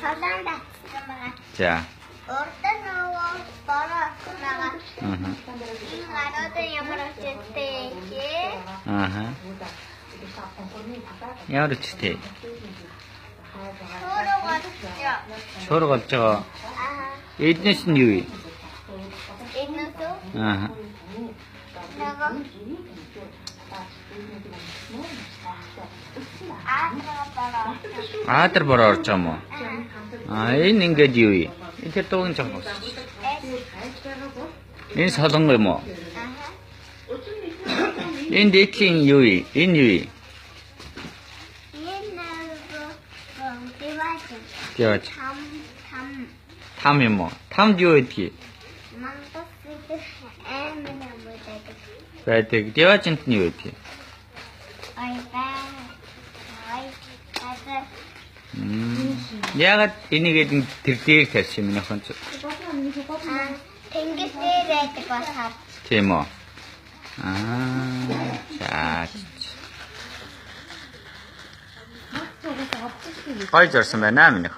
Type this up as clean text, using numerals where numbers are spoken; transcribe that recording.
салаан татсан байгаа. За. Урд нь нөгөө бороо байгаа. Энэ гараад ямар очтой ээ? Ааха. Ямар ч тий. Шуурга болж байгаа. Эднээс нь юу вэ? Эднээс үү? Ааха. Аадар бороо орж байгаа юм уу? Энэ ингээд юу вэ? Тэр дуугийн жоох босч. Энэ солонго юм уу? Энэ дээтлийн юу вэ? Энэ юу вэ? Яач. Там юм уу? Тамд юу гэдгийг? Байдаг. Дэважинт нь юу гэдгийг? Яагаад энийгээд тэр дээр тавьсан юм нөхөн ч. Тэнгис дээр байдаг болохоор. Тийм үү? За. Гой зорсон байна минийх.